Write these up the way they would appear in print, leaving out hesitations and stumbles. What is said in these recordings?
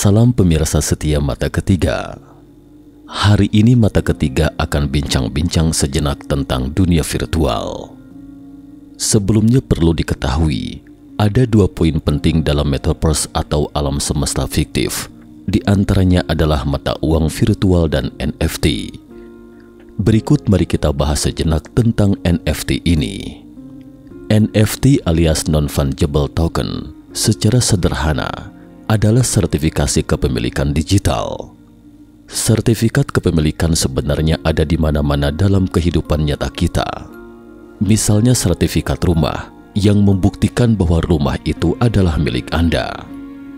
Salam pemirsa setia Mata Ketiga. Hari ini Mata Ketiga akan bincang-bincang sejenak tentang dunia virtual. Sebelumnya perlu diketahui, ada 2 poin penting dalam metaverse atau alam semesta fiktif. Di antaranya adalah mata uang virtual dan NFT. Berikut mari kita bahas sejenak tentang NFT ini. NFT alias Non-Fungible Token secara sederhana adalah sertifikasi kepemilikan digital. Sertifikat kepemilikan sebenarnya ada di mana-mana dalam kehidupan nyata kita. Misalnya sertifikat rumah yang membuktikan bahwa rumah itu adalah milik Anda.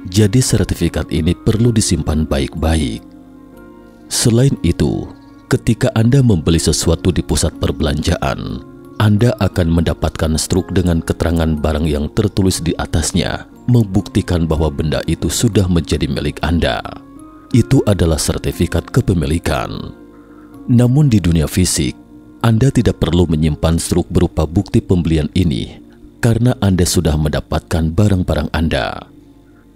Jadi sertifikat ini perlu disimpan baik-baik. Selain itu, ketika Anda membeli sesuatu di pusat perbelanjaan, Anda akan mendapatkan struk dengan keterangan barang yang tertulis di atasnya, membuktikan bahwa benda itu sudah menjadi milik Anda. Itu adalah sertifikat kepemilikan. Namun di dunia fisik, Anda tidak perlu menyimpan struk berupa bukti pembelian ini karena Anda sudah mendapatkan barang-barang Anda.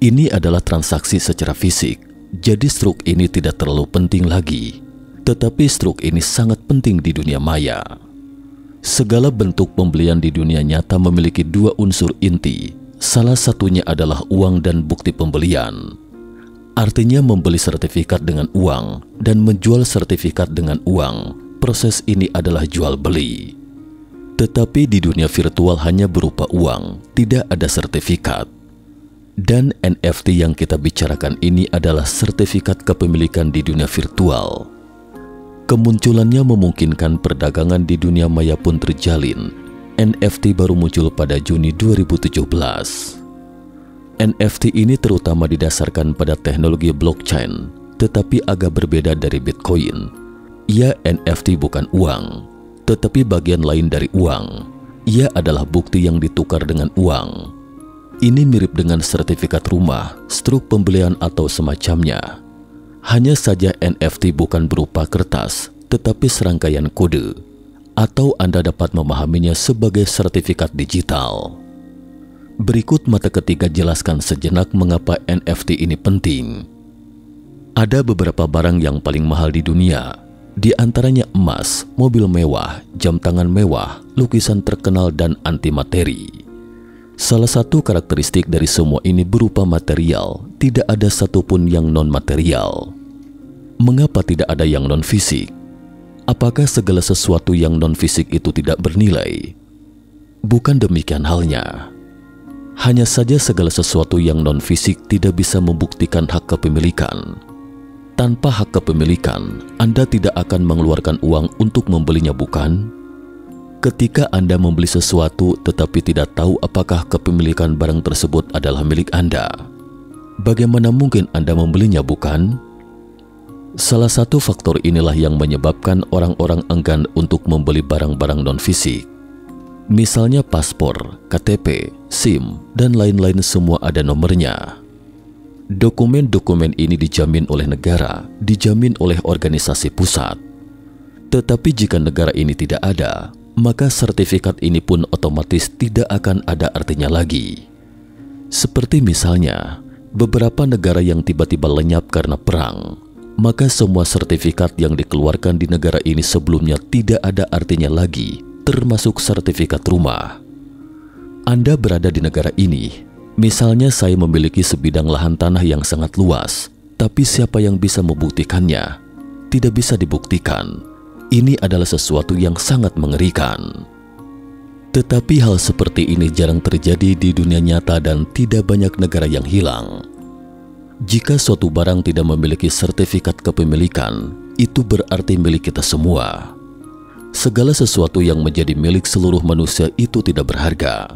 Ini adalah transaksi secara fisik, jadi struk ini tidak terlalu penting lagi. Tetapi struk ini sangat penting di dunia maya. Segala bentuk pembelian di dunia nyata memiliki 2 unsur inti. Salah satunya adalah uang dan bukti pembelian. Artinya membeli sertifikat dengan uang dan menjual sertifikat dengan uang. Proses ini adalah jual beli. Tetapi di dunia virtual hanya berupa uang, tidak ada sertifikat. Dan NFT yang kita bicarakan ini adalah sertifikat kepemilikan di dunia virtual. Kemunculannya memungkinkan perdagangan di dunia maya pun terjalin. NFT baru muncul pada Juni 2017. NFT ini terutama didasarkan pada teknologi blockchain, tetapi agak berbeda dari Bitcoin. Ia NFT bukan uang, tetapi bagian lain dari uang. Ia adalah bukti yang ditukar dengan uang. Ini mirip dengan sertifikat rumah, struk pembelian atau semacamnya. Hanya saja NFT bukan berupa kertas, tetapi serangkaian kode. Atau Anda dapat memahaminya sebagai sertifikat digital. Berikut Mata Ketiga jelaskan sejenak mengapa NFT ini penting. Ada beberapa barang yang paling mahal di dunia, di antaranya emas, mobil mewah, jam tangan mewah, lukisan terkenal, dan antimateri. Salah satu karakteristik dari semua ini berupa material, tidak ada satupun yang non-material. Mengapa tidak ada yang non-fisik? Apakah segala sesuatu yang non-fisik itu tidak bernilai? Bukan demikian halnya. Hanya saja segala sesuatu yang non-fisik tidak bisa membuktikan hak kepemilikan. Tanpa hak kepemilikan, Anda tidak akan mengeluarkan uang untuk membelinya, bukan? Ketika Anda membeli sesuatu tetapi tidak tahu apakah kepemilikan barang tersebut adalah milik Anda, bagaimana mungkin Anda membelinya, bukan? Salah satu faktor inilah yang menyebabkan orang-orang enggan untuk membeli barang-barang non-fisik. Misalnya paspor, KTP, SIM, dan lain-lain semua ada nomornya. Dokumen-dokumen ini dijamin oleh negara, dijamin oleh organisasi pusat. Tetapi jika negara ini tidak ada, maka sertifikat ini pun otomatis tidak akan ada artinya lagi. Seperti misalnya, beberapa negara yang tiba-tiba lenyap karena perang, maka semua sertifikat yang dikeluarkan di negara ini sebelumnya tidak ada artinya lagi, termasuk sertifikat rumah. Anda berada di negara ini, misalnya saya memiliki sebidang lahan tanah yang sangat luas, tapi siapa yang bisa membuktikannya? Tidak bisa dibuktikan. Ini adalah sesuatu yang sangat mengerikan. Tetapi hal seperti ini jarang terjadi di dunia nyata dan tidak banyak negara yang hilang. Jika suatu barang tidak memiliki sertifikat kepemilikan, itu berarti milik kita semua. Segala sesuatu yang menjadi milik seluruh manusia itu tidak berharga.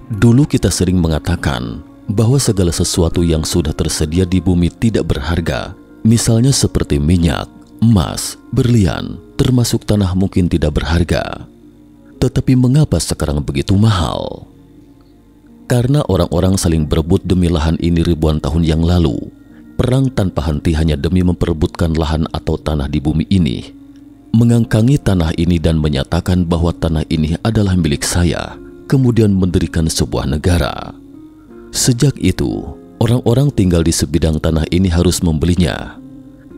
Dulu kita sering mengatakan bahwa segala sesuatu yang sudah tersedia di bumi tidak berharga, misalnya seperti minyak, emas, berlian, termasuk tanah mungkin tidak berharga. Tetapi mengapa sekarang begitu mahal? Karena orang-orang saling berebut demi lahan ini ribuan tahun yang lalu. Perang tanpa henti hanya demi memperebutkan lahan atau tanah di bumi ini. Mengangkangi tanah ini dan menyatakan bahwa tanah ini adalah milik saya, kemudian mendirikan sebuah negara. Sejak itu, Orang-orang tinggal di sebidang tanah ini harus membelinya.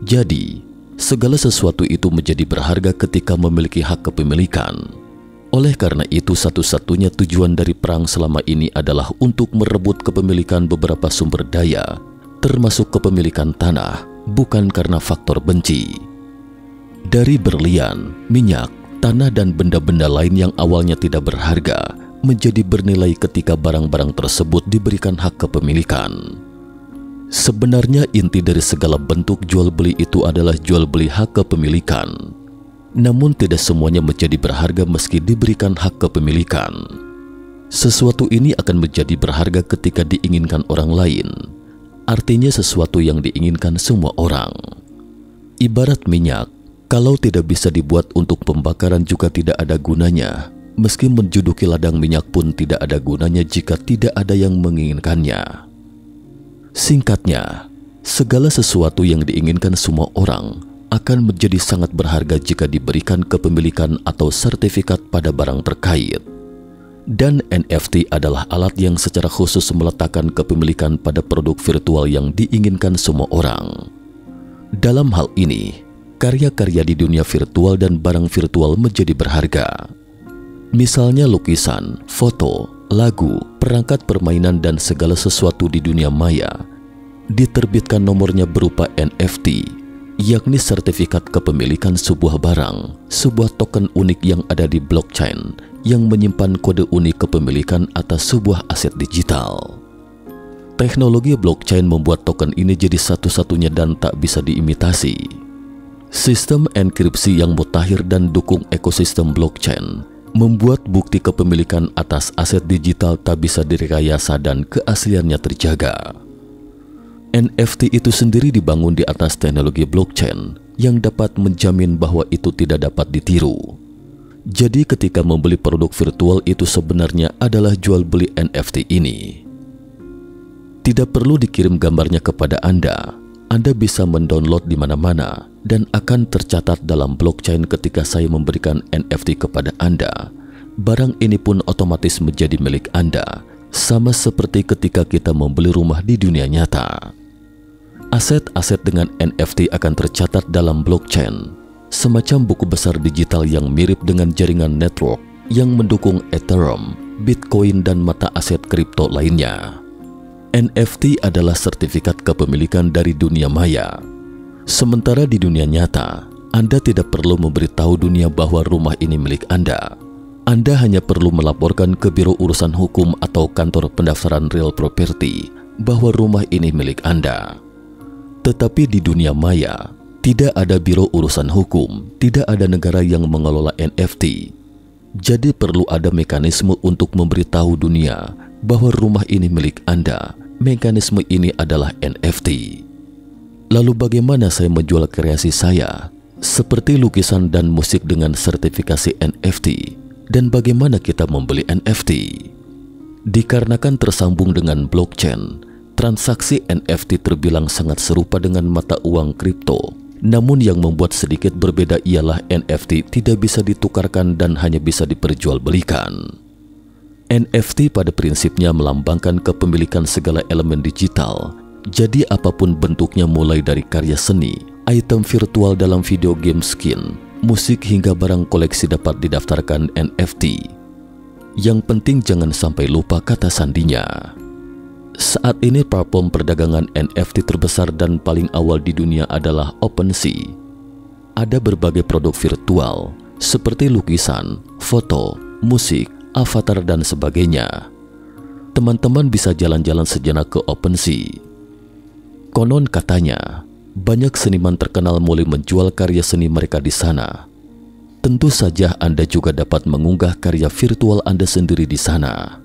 Jadi, segala sesuatu itu menjadi berharga ketika memiliki hak kepemilikan. Oleh karena itu, satu-satunya tujuan dari perang selama ini adalah untuk merebut kepemilikan beberapa sumber daya, termasuk kepemilikan tanah, bukan karena faktor benci. Dari berlian, minyak, tanah dan benda-benda lain yang awalnya tidak berharga, menjadi bernilai ketika barang-barang tersebut diberikan hak kepemilikan. Sebenarnya inti dari segala bentuk jual beli itu adalah jual beli hak kepemilikan. Namun tidak semuanya menjadi berharga meski diberikan hak kepemilikan. Sesuatu ini akan menjadi berharga ketika diinginkan orang lain. Artinya sesuatu yang diinginkan semua orang. Ibarat minyak, kalau tidak bisa dibuat untuk pembakaran juga tidak ada gunanya. Meski menjuduki ladang minyak pun tidak ada gunanya jika tidak ada yang menginginkannya. Singkatnya, segala sesuatu yang diinginkan semua orang akan menjadi sangat berharga jika diberikan kepemilikan atau sertifikat pada barang terkait. Dan NFT adalah alat yang secara khusus meletakkan kepemilikan pada produk virtual yang diinginkan semua orang. Dalam hal ini, karya-karya di dunia virtual dan barang virtual menjadi berharga. Misalnya lukisan, foto, lagu, perangkat permainan dan segala sesuatu di dunia maya diterbitkan nomornya berupa NFT, yakni sertifikat kepemilikan sebuah barang, sebuah token unik yang ada di blockchain yang menyimpan kode unik kepemilikan atas sebuah aset digital. Teknologi blockchain membuat token ini jadi satu-satunya dan tak bisa diimitasi. Sistem enkripsi yang mutakhir dan dukung ekosistem blockchain membuat bukti kepemilikan atas aset digital tak bisa direkayasa dan keasliannya terjaga. NFT itu sendiri dibangun di atas teknologi blockchain yang dapat menjamin bahwa itu tidak dapat ditiru. Jadi ketika membeli produk virtual itu sebenarnya adalah jual beli NFT ini. Tidak perlu dikirim gambarnya kepada Anda. Anda bisa mendownload di mana-mana dan akan tercatat dalam blockchain ketika saya memberikan NFT kepada Anda. Barang ini pun otomatis menjadi milik Anda, sama seperti ketika kita membeli rumah di dunia nyata. Aset-aset dengan NFT akan tercatat dalam blockchain, semacam buku besar digital yang mirip dengan jaringan network yang mendukung Ethereum, Bitcoin, dan mata aset kripto lainnya. NFT adalah sertifikat kepemilikan dari dunia maya. Sementara di dunia nyata, Anda tidak perlu memberitahu dunia bahwa rumah ini milik Anda. Anda hanya perlu melaporkan ke Biro Urusan Hukum atau Kantor Pendaftaran Real Property bahwa rumah ini milik Anda. Tetapi di dunia maya, tidak ada biro urusan hukum, tidak ada negara yang mengelola NFT. Jadi perlu ada mekanisme untuk memberitahu dunia bahwa rumah ini milik Anda. Mekanisme ini adalah NFT. Lalu bagaimana saya menjual kreasi saya, seperti lukisan dan musik dengan sertifikasi NFT? Dan bagaimana kita membeli NFT? Dikarenakan tersambung dengan blockchain, transaksi NFT terbilang sangat serupa dengan mata uang kripto. Namun yang membuat sedikit berbeda ialah NFT tidak bisa ditukarkan dan hanya bisa diperjualbelikan. NFT pada prinsipnya melambangkan kepemilikan segala elemen digital. Jadi apapun bentuknya mulai dari karya seni, item virtual dalam video game skin, musik hingga barang koleksi dapat didaftarkan NFT. Yang penting jangan sampai lupa kata sandinya. Saat ini platform perdagangan NFT terbesar dan paling awal di dunia adalah OpenSea. Ada berbagai produk virtual seperti lukisan, foto, musik, avatar dan sebagainya. Teman-teman bisa jalan-jalan sejenak ke OpenSea. Konon katanya, banyak seniman terkenal mulai menjual karya seni mereka di sana. Tentu saja Anda juga dapat mengunggah karya virtual Anda sendiri di sana.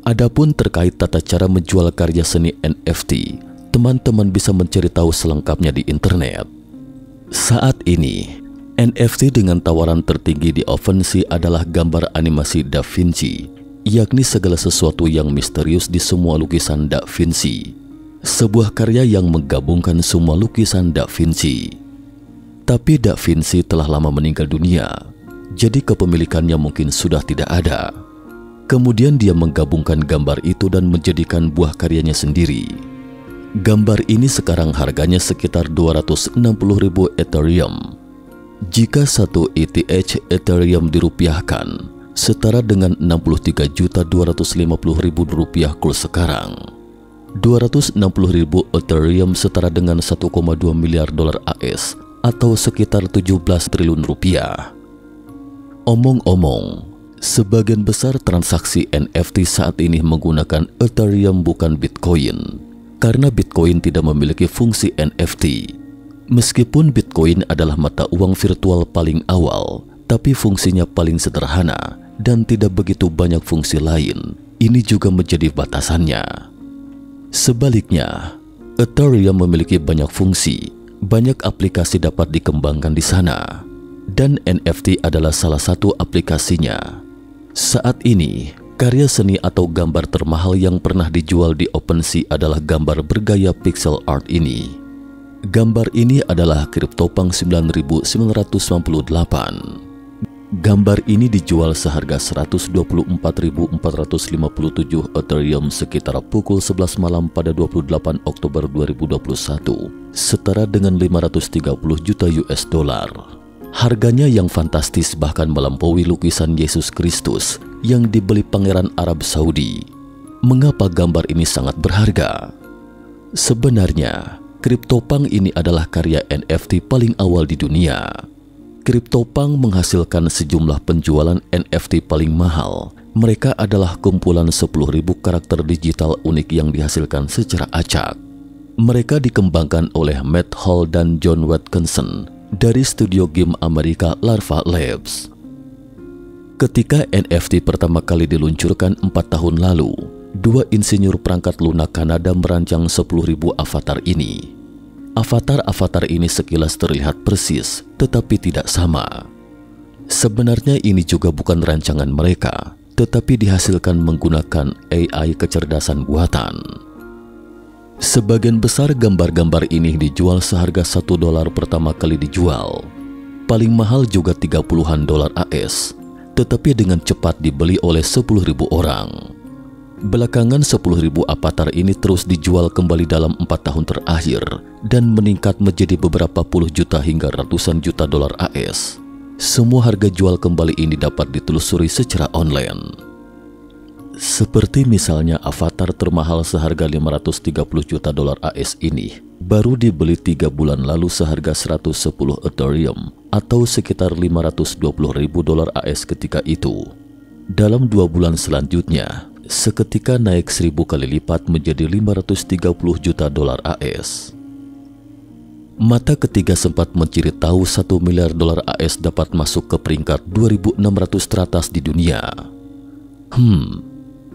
Adapun terkait tata cara menjual karya seni NFT, teman-teman bisa mencari tahu selengkapnya di internet. Saat ini, NFT dengan tawaran tertinggi di OpenSea adalah gambar animasi Da Vinci, yakni segala sesuatu yang misterius di semua lukisan Da Vinci. Sebuah karya yang menggabungkan semua lukisan Da Vinci. Tapi Da Vinci telah lama meninggal dunia, jadi kepemilikannya mungkin sudah tidak ada. Kemudian dia menggabungkan gambar itu dan menjadikan buah karyanya sendiri. Gambar ini sekarang harganya sekitar 260.000 Ethereum. Jika 1 ETH Ethereum dirupiahkan, setara dengan 63.250.000 rupiah kurs sekarang. 260.000 Ethereum setara dengan 1,2 miliar dolar AS atau sekitar 17 triliun rupiah. Omong-omong, sebagian besar transaksi NFT saat ini menggunakan Ethereum bukan Bitcoin, karena Bitcoin tidak memiliki fungsi NFT. Meskipun Bitcoin adalah mata uang virtual paling awal, tapi fungsinya paling sederhana dan tidak begitu banyak fungsi lain. Ini juga menjadi batasannya. Sebaliknya, Ethereum memiliki banyak fungsi, banyak aplikasi dapat dikembangkan di sana, dan NFT adalah salah satu aplikasinya. Saat ini, karya seni atau gambar termahal yang pernah dijual di OpenSea adalah gambar bergaya pixel art ini. Gambar ini adalah CryptoPunk 9998. Gambar ini dijual seharga 124.457 Ethereum sekitar pukul 11 malam pada 28 Oktober 2021, setara dengan 530 juta US dollar. Harganya yang fantastis bahkan melampaui lukisan Yesus Kristus yang dibeli Pangeran Arab Saudi. Mengapa gambar ini sangat berharga? Sebenarnya, CryptoPunk ini adalah karya NFT paling awal di dunia. CryptoPunk menghasilkan sejumlah penjualan NFT paling mahal. Mereka adalah kumpulan 10.000 karakter digital unik yang dihasilkan secara acak. Mereka dikembangkan oleh Matt Hall dan John Watkinson dari studio game Amerika Larva Labs. Ketika NFT pertama kali diluncurkan 4 tahun lalu, 2 insinyur perangkat lunak Kanada merancang 10.000 avatar ini. Avatar-avatar ini sekilas terlihat persis, tetapi tidak sama. Sebenarnya ini juga bukan rancangan mereka, tetapi dihasilkan menggunakan AI kecerdasan buatan. Sebagian besar gambar-gambar ini dijual seharga $1 pertama kali dijual. Paling mahal juga 30-an dolar AS, tetapi dengan cepat dibeli oleh 10.000 orang. Belakangan 10.000 avatar ini terus dijual kembali dalam 4 tahun terakhir dan meningkat menjadi beberapa puluh juta hingga ratusan juta dolar AS. Semua harga jual kembali ini dapat ditelusuri secara online. Seperti misalnya avatar termahal seharga 530 juta dolar AS ini baru dibeli 3 bulan lalu seharga 110 Ethereum atau sekitar 520.000 dolar AS ketika itu. Dalam 2 bulan selanjutnya, seketika naik 1000 kali lipat menjadi 530 juta dolar AS. Mata ketiga sempat menciri tahu 1 miliar dolar AS dapat masuk ke peringkat 2.600 teratas di dunia.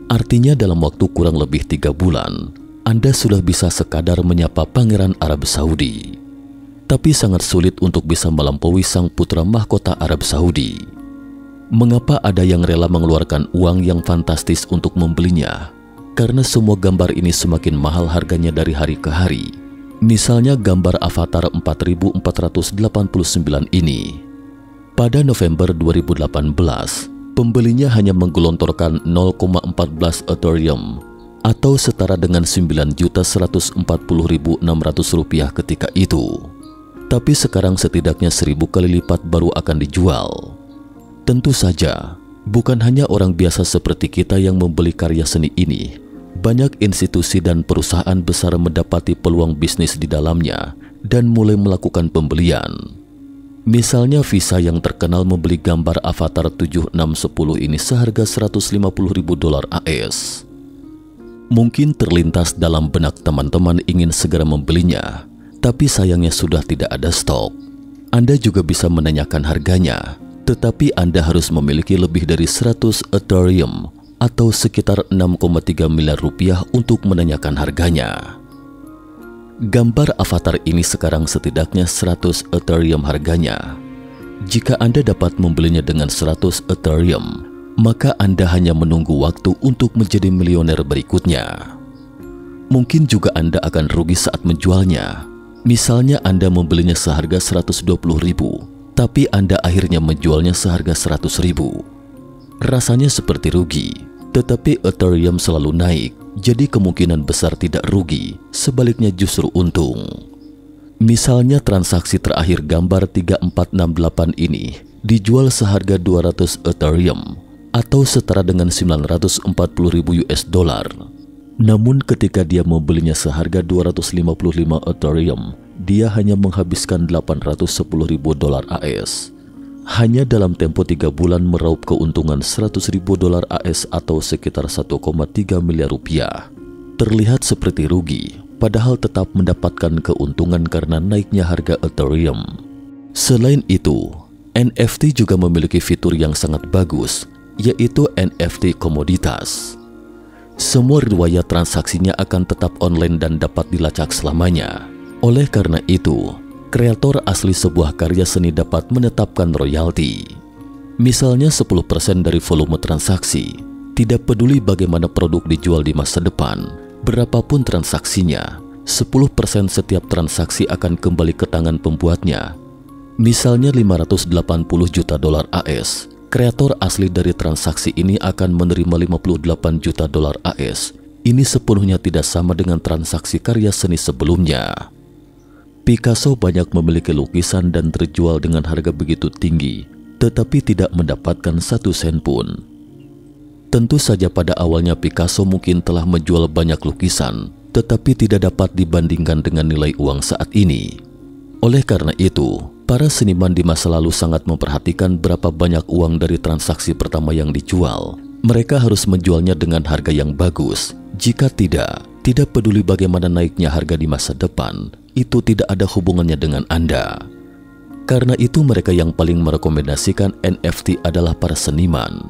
Artinya dalam waktu kurang lebih 3 bulan, Anda sudah bisa sekadar menyapa Pangeran Arab Saudi. Tapi sangat sulit untuk bisa melampaui sang putra mahkota Arab Saudi. Mengapa ada yang rela mengeluarkan uang yang fantastis untuk membelinya? Karena semua gambar ini semakin mahal harganya dari hari ke hari. Misalnya gambar avatar 4489 ini. Pada November 2018, pembelinya hanya menggelontorkan 0,14 Ethereum atau setara dengan 9.140.600 rupiah ketika itu. Tapi sekarang setidaknya 1000 kali lipat baru akan dijual. Tentu saja, bukan hanya orang biasa seperti kita yang membeli karya seni ini. Banyak institusi dan perusahaan besar mendapati peluang bisnis di dalamnya dan mulai melakukan pembelian. Misalnya Visa yang terkenal membeli gambar avatar 7610 ini seharga 150.000 dolar AS. Mungkin terlintas dalam benak teman-teman ingin segera membelinya, tapi sayangnya sudah tidak ada stok. Anda juga bisa menanyakan harganya, tetapi Anda harus memiliki lebih dari 100 Ethereum atau sekitar 6,3 miliar rupiah untuk menanyakan harganya. Gambar avatar ini sekarang setidaknya 100 Ethereum harganya. Jika Anda dapat membelinya dengan 100 Ethereum, maka Anda hanya menunggu waktu untuk menjadi milioner berikutnya. Mungkin juga Anda akan rugi saat menjualnya. Misalnya Anda membelinya seharga 120.000, tapi Anda akhirnya menjualnya seharga 100.000. Rasanya seperti rugi, tetapi Ethereum selalu naik. jadi kemungkinan besar tidak rugi, sebaliknya justru untung. Misalnya transaksi terakhir gambar 3468 ini dijual seharga 200 Ethereum atau setara dengan 940.000 US dollar. Namun ketika dia membelinya seharga 255 Ethereum, dia hanya menghabiskan 810.000 dolar AS. Hanya dalam tempo 3 bulan meraup keuntungan 100.000 dolar AS atau sekitar 1,3 miliar rupiah. Terlihat seperti rugi, padahal tetap mendapatkan keuntungan karena naiknya harga Ethereum. Selain itu, NFT juga memiliki fitur yang sangat bagus, yaitu NFT komoditas. Semua riwayat transaksinya akan tetap online dan dapat dilacak selamanya. Oleh karena itu, kreator asli sebuah karya seni dapat menetapkan royalti. Misalnya 10% dari volume transaksi. Tidak peduli bagaimana produk dijual di masa depan, berapapun transaksinya, 10% setiap transaksi akan kembali ke tangan pembuatnya. Misalnya 580 juta dolar AS, kreator asli dari transaksi ini akan menerima 58 juta dolar AS. Ini sepenuhnya tidak sama dengan transaksi karya seni sebelumnya. Picasso banyak memiliki lukisan dan terjual dengan harga begitu tinggi, tetapi tidak mendapatkan 1 sen pun. Tentu saja pada awalnya Picasso mungkin telah menjual banyak lukisan, tetapi tidak dapat dibandingkan dengan nilai uang saat ini. Oleh karena itu, para seniman di masa lalu sangat memperhatikan berapa banyak uang dari transaksi pertama yang dijual. Mereka harus menjualnya dengan harga yang bagus. Jika tidak peduli bagaimana naiknya harga di masa depan, itu tidak ada hubungannya dengan Anda. Karena itu mereka yang paling merekomendasikan NFT adalah para seniman.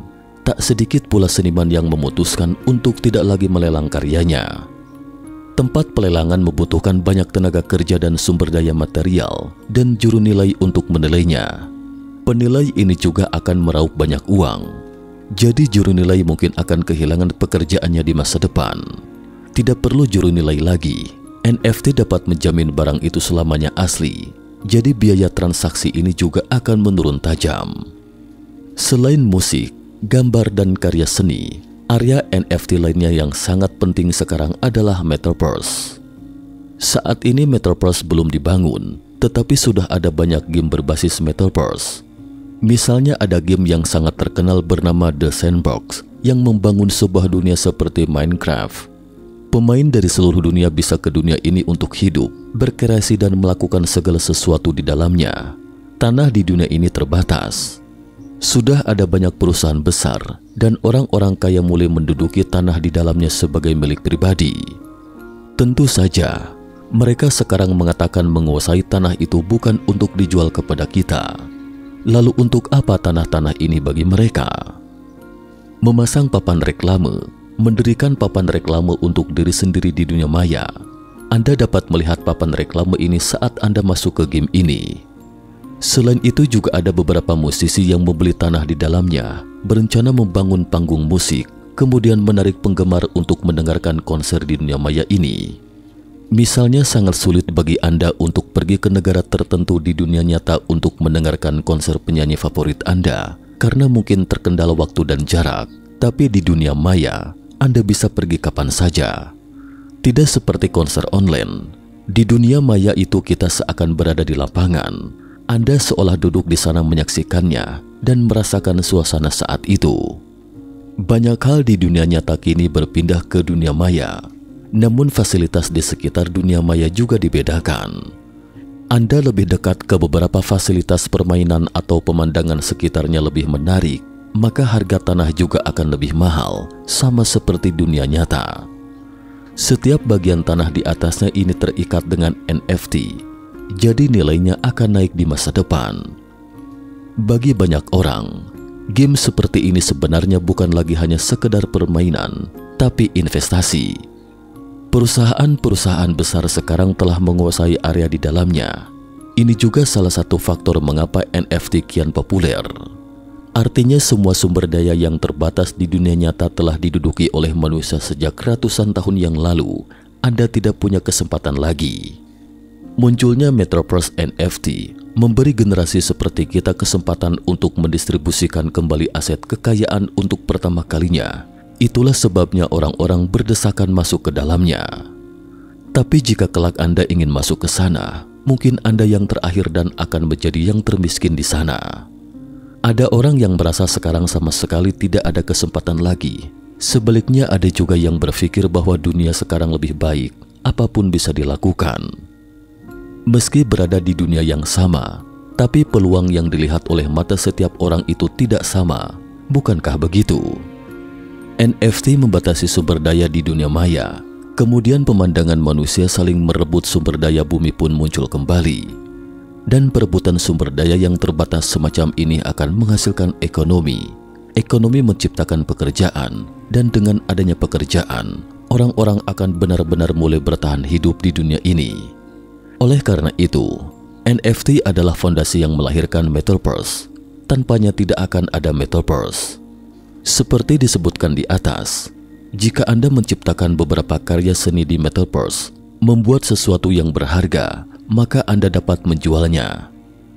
Tak sedikit pula seniman yang memutuskan untuk tidak lagi melelang karyanya. Tempat pelelangan membutuhkan banyak tenaga kerja dan sumber daya material dan juru nilai untuk menilainya. Penilai ini juga akan meraup banyak uang. Jadi juru nilai mungkin akan kehilangan pekerjaannya di masa depan. Tidak perlu juru nilai lagi. NFT dapat menjamin barang itu selamanya asli. Jadi biaya transaksi ini juga akan menurun tajam. Selain musik, gambar dan karya seni, area NFT lainnya yang sangat penting sekarang adalah Metaverse. Saat ini Metaverse belum dibangun, tetapi sudah ada banyak game berbasis Metaverse. Misalnya ada game yang sangat terkenal bernama The Sandbox yang membangun sebuah dunia seperti Minecraft. Pemain dari seluruh dunia bisa ke dunia ini untuk hidup, berkreasi dan melakukan segala sesuatu di dalamnya. Tanah di dunia ini terbatas. Sudah ada banyak perusahaan besar dan orang-orang kaya mulai menduduki tanah di dalamnya sebagai milik pribadi. Tentu saja, mereka sekarang mengatakan menguasai tanah itu bukan untuk dijual kepada kita. Lalu untuk apa tanah-tanah ini bagi mereka? Memasang papan reklame, mendirikan papan reklame untuk diri sendiri di dunia maya. Anda dapat melihat papan reklame ini saat Anda masuk ke game ini. Selain itu juga ada beberapa musisi yang membeli tanah di dalamnya, berencana membangun panggung musik, kemudian menarik penggemar untuk mendengarkan konser di dunia maya ini. Misalnya sangat sulit bagi Anda untuk pergi ke negara tertentu di dunia nyata untuk mendengarkan konser penyanyi favorit Anda, karena mungkin terkendala waktu dan jarak. Tapi di dunia maya, Anda bisa pergi kapan saja. Tidak seperti konser online. Di dunia maya itu kita seakan berada di lapangan. Anda seolah duduk di sana menyaksikannya dan merasakan suasana saat itu. Banyak hal di dunia nyata kini berpindah ke dunia maya. Namun fasilitas di sekitar dunia maya juga dibedakan. Anda lebih dekat ke beberapa fasilitas permainan atau pemandangan sekitarnya lebih menarik, maka harga tanah juga akan lebih mahal, sama seperti dunia nyata. Setiap bagian tanah di atasnya ini terikat dengan NFT, jadi nilainya akan naik di masa depan. Bagi banyak orang, game seperti ini sebenarnya bukan lagi hanya sekedar permainan, tapi investasi. Perusahaan-perusahaan besar sekarang telah menguasai area di dalamnya. Ini juga salah satu faktor mengapa NFT kian populer. Artinya semua sumber daya yang terbatas di dunia nyata telah diduduki oleh manusia sejak ratusan tahun yang lalu. Anda tidak punya kesempatan lagi. Munculnya Metaverse NFT memberi generasi seperti kita kesempatan untuk mendistribusikan kembali aset kekayaan untuk pertama kalinya Itulah sebabnya orang-orang berdesakan masuk ke dalamnya. Tapi jika kelak Anda ingin masuk ke sana, mungkin Anda yang terakhir dan akan menjadi yang termiskin di sana. Ada orang yang merasa sekarang sama sekali tidak ada kesempatan lagi. Sebaliknya ada juga yang berpikir bahwa dunia sekarang lebih baik, apapun bisa dilakukan. Meski berada di dunia yang sama, tapi peluang yang dilihat oleh mata setiap orang itu tidak sama. Bukankah begitu? NFT membatasi sumber daya di dunia maya. Kemudian pemandangan manusia saling merebut sumber daya bumi pun muncul kembali. Dan perebutan sumber daya yang terbatas semacam ini akan menghasilkan ekonomi. Ekonomi menciptakan pekerjaan, dan dengan adanya pekerjaan, orang-orang akan benar-benar mulai bertahan hidup di dunia ini. Oleh karena itu, NFT adalah fondasi yang melahirkan Metaverse. Tanpanya tidak akan ada Metaverse. Seperti disebutkan di atas, jika Anda menciptakan beberapa karya seni di Metaverse, membuat sesuatu yang berharga, maka Anda dapat menjualnya.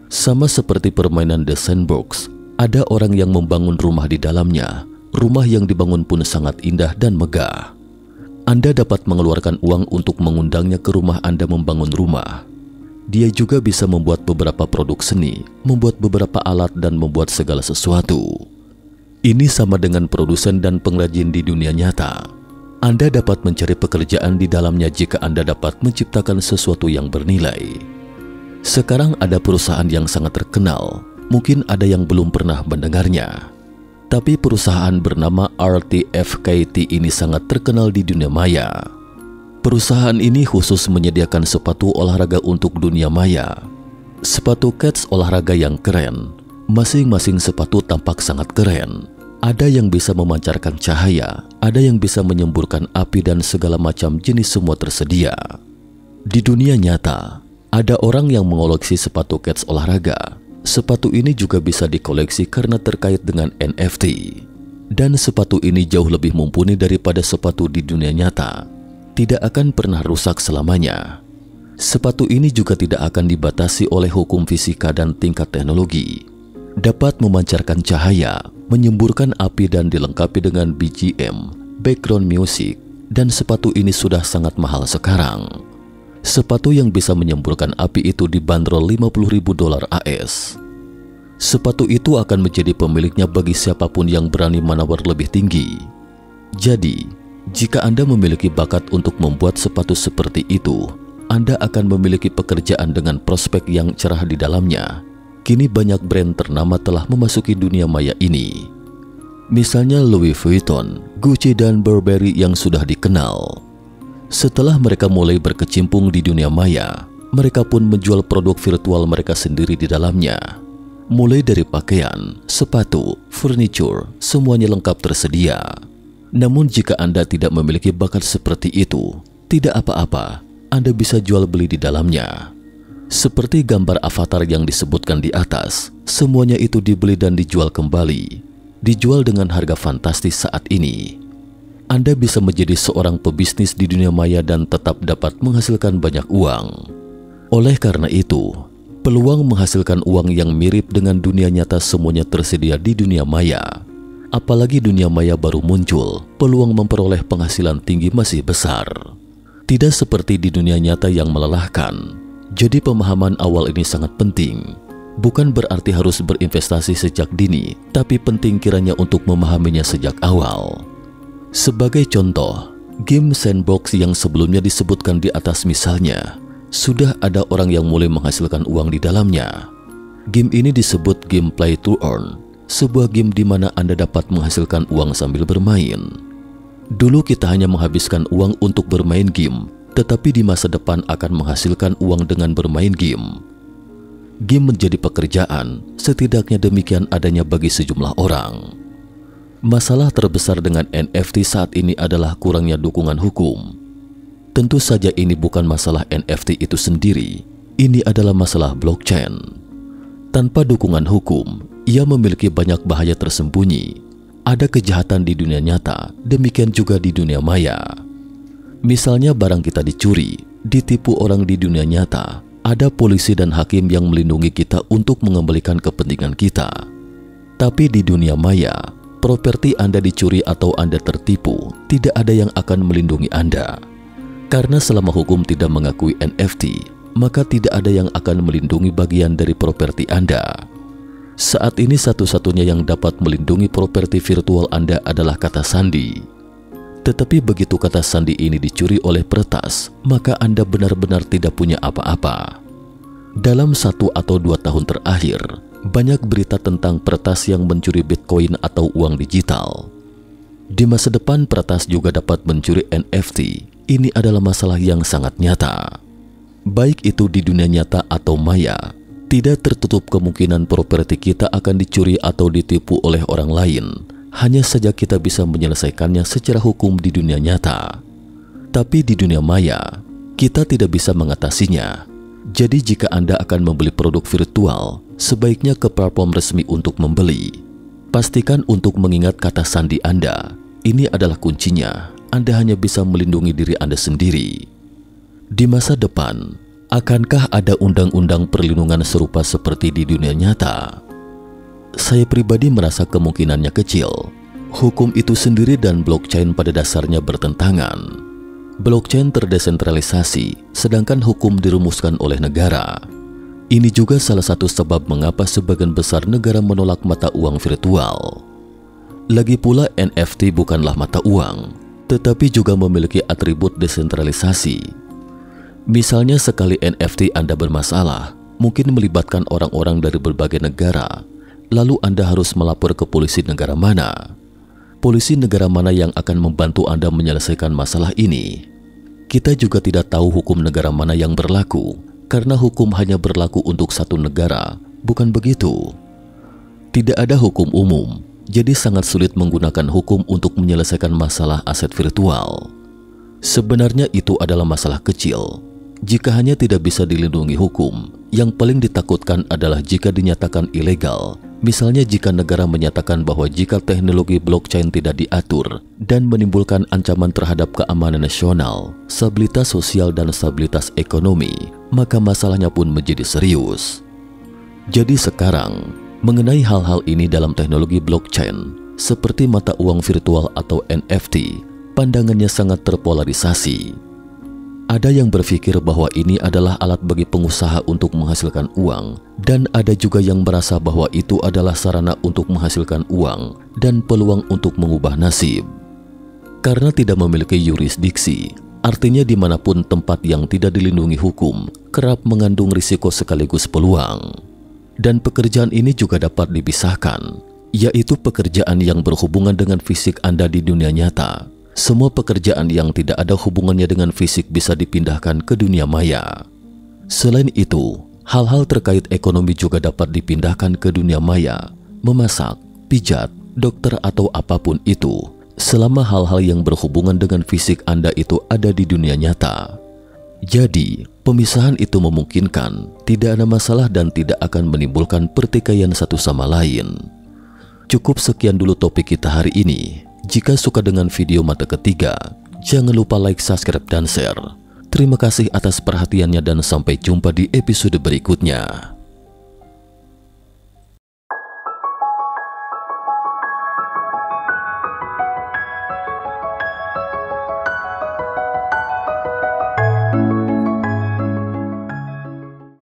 Sama seperti permainan The Sandbox, ada orang yang membangun rumah di dalamnya. Rumah yang dibangun pun sangat indah dan megah. Anda dapat mengeluarkan uang untuk mengundangnya ke rumah Anda membangun rumah. Dia juga bisa membuat beberapa produk seni, membuat beberapa alat dan membuat segala sesuatu. Ini sama dengan produsen dan pengrajin di dunia nyata. Anda dapat mencari pekerjaan di dalamnya jika Anda dapat menciptakan sesuatu yang bernilai. Sekarang ada perusahaan yang sangat terkenal, mungkin ada yang belum pernah mendengarnya. Tapi perusahaan bernama RTFKT ini sangat terkenal di dunia maya. Perusahaan ini khusus menyediakan sepatu olahraga untuk dunia maya. Sepatu kets olahraga yang keren. Masing-masing sepatu tampak sangat keren. Ada yang bisa memancarkan cahaya, ada yang bisa menyemburkan api dan segala macam jenis semua tersedia. Di dunia nyata, ada orang yang mengoleksi sepatu kets olahraga. Sepatu ini juga bisa dikoleksi karena terkait dengan NFT. Dan sepatu ini jauh lebih mumpuni daripada sepatu di dunia nyata. Tidak akan pernah rusak selamanya. Sepatu ini juga tidak akan dibatasi oleh hukum fisika dan tingkat teknologi. Dapat memancarkan cahaya, menyemburkan api dan dilengkapi dengan BGM, background music, dan sepatu ini sudah sangat mahal sekarang. Sepatu yang bisa menyemburkan api itu dibanderol $50.000 AS. Sepatu itu akan menjadi pemiliknya bagi siapapun yang berani menawar lebih tinggi. Jadi, jika Anda memiliki bakat untuk membuat sepatu seperti itu, Anda akan memiliki pekerjaan dengan prospek yang cerah di dalamnya. Kini banyak brand ternama telah memasuki dunia maya ini. Misalnya Louis Vuitton, Gucci dan Burberry yang sudah dikenal. Setelah mereka mulai berkecimpung di dunia maya, mereka pun menjual produk virtual mereka sendiri di dalamnya. Mulai dari pakaian, sepatu, furniture, semuanya lengkap tersedia. Namun jika Anda tidak memiliki bakat seperti itu, tidak apa-apa, Anda bisa jual beli di dalamnya. Seperti gambar avatar yang disebutkan di atas, semuanya itu dibeli dan dijual kembali. Dijual dengan harga fantastis saat ini. Anda bisa menjadi seorang pebisnis di dunia maya dan tetap dapat menghasilkan banyak uang. Oleh karena itu, peluang menghasilkan uang yang mirip dengan dunia nyata semuanya tersedia di dunia maya. Apalagi dunia maya baru muncul, peluang memperoleh penghasilan tinggi masih besar. Tidak seperti di dunia nyata yang melelahkan. Jadi pemahaman awal ini sangat penting. Bukan berarti harus berinvestasi sejak dini, tapi penting kiranya untuk memahaminya sejak awal. Sebagai contoh, game sandbox yang sebelumnya disebutkan di atas misalnya, sudah ada orang yang mulai menghasilkan uang di dalamnya. Game ini disebut game play to earn, sebuah game di mana Anda dapat menghasilkan uang sambil bermain. Dulu kita hanya menghabiskan uang untuk bermain game, tetapi di masa depan akan menghasilkan uang dengan bermain game. Game menjadi pekerjaan, setidaknya demikian adanya bagi sejumlah orang. Masalah terbesar dengan NFT saat ini adalah kurangnya dukungan hukum. Tentu saja ini bukan masalah NFT itu sendiri, ini adalah masalah blockchain. Tanpa dukungan hukum, ia memiliki banyak bahaya tersembunyi. Ada kejahatan di dunia nyata, demikian juga di dunia maya. Misalnya barang kita dicuri, ditipu orang di dunia nyata, ada polisi dan hakim yang melindungi kita untuk mengembalikan kepentingan kita. Tapi di dunia maya, properti Anda dicuri atau Anda tertipu, tidak ada yang akan melindungi Anda. Karena selama hukum tidak mengakui NFT, maka tidak ada yang akan melindungi bagian dari properti Anda. Saat ini satu-satunya yang dapat melindungi properti virtual Anda adalah kata sandi. Tetapi begitu kata sandi ini dicuri oleh peretas, maka Anda benar-benar tidak punya apa-apa. Dalam 1 atau 2 tahun terakhir, banyak berita tentang peretas yang mencuri Bitcoin atau uang digital. Di masa depan peretas juga dapat mencuri NFT. Ini adalah masalah yang sangat nyata. Baik itu di dunia nyata atau maya, tidak tertutup kemungkinan properti kita akan dicuri atau ditipu oleh orang lain. Hanya saja kita bisa menyelesaikannya secara hukum di dunia nyata. Tapi di dunia maya, kita tidak bisa mengatasinya. Jadi jika Anda akan membeli produk virtual, sebaiknya ke platform resmi untuk membeli. Pastikan untuk mengingat kata sandi Anda. Ini adalah kuncinya. Anda hanya bisa melindungi diri Anda sendiri. Di masa depan, akankah ada undang-undang perlindungan serupa seperti di dunia nyata? Saya pribadi merasa kemungkinannya kecil. Hukum itu sendiri dan blockchain pada dasarnya bertentangan. Blockchain terdesentralisasi, sedangkan hukum dirumuskan oleh negara. Ini juga salah satu sebab mengapa sebagian besar negara menolak mata uang virtual. Lagi pula NFT bukanlah mata uang, tetapi juga memiliki atribut desentralisasi. Misalnya sekali NFT Anda bermasalah, mungkin melibatkan orang-orang dari berbagai negara, lalu Anda harus melapor ke polisi negara mana. Polisi negara mana yang akan membantu Anda menyelesaikan masalah ini? Kita juga tidak tahu hukum negara mana yang berlaku, karena hukum hanya berlaku untuk satu negara, bukan begitu? Tidak ada hukum umum, jadi sangat sulit menggunakan hukum untuk menyelesaikan masalah aset virtual. Sebenarnya itu adalah masalah kecil. Jika hanya tidak bisa dilindungi hukum, yang paling ditakutkan adalah jika dinyatakan ilegal. Misalnya jika negara menyatakan bahwa jika teknologi blockchain tidak diatur dan menimbulkan ancaman terhadap keamanan nasional, stabilitas sosial dan stabilitas ekonomi, maka masalahnya pun menjadi serius. Jadi sekarang, mengenai hal-hal ini dalam teknologi blockchain, seperti mata uang virtual atau NFT, pandangannya sangat terpolarisasi. Ada yang berpikir bahwa ini adalah alat bagi pengusaha untuk menghasilkan uang, dan ada juga yang merasa bahwa itu adalah sarana untuk menghasilkan uang dan peluang untuk mengubah nasib. Karena tidak memiliki yurisdiksi, artinya dimanapun tempat yang tidak dilindungi hukum, kerap mengandung risiko sekaligus peluang. Dan pekerjaan ini juga dapat dipisahkan, yaitu pekerjaan yang berhubungan dengan fisik Anda di dunia nyata. Semua pekerjaan yang tidak ada hubungannya dengan fisik bisa dipindahkan ke dunia maya. Selain itu, hal-hal terkait ekonomi juga dapat dipindahkan ke dunia maya, memasak, pijat, dokter atau apapun itu, selama hal-hal yang berhubungan dengan fisik Anda itu ada di dunia nyata. Jadi, pemisahan itu memungkinkan, tidak ada masalah dan tidak akan menimbulkan pertikaian satu sama lain. Cukup sekian dulu topik kita hari ini. Jika suka dengan video mata ketiga, jangan lupa like, subscribe, dan share. Terima kasih atas perhatiannya dan sampai jumpa di episode berikutnya.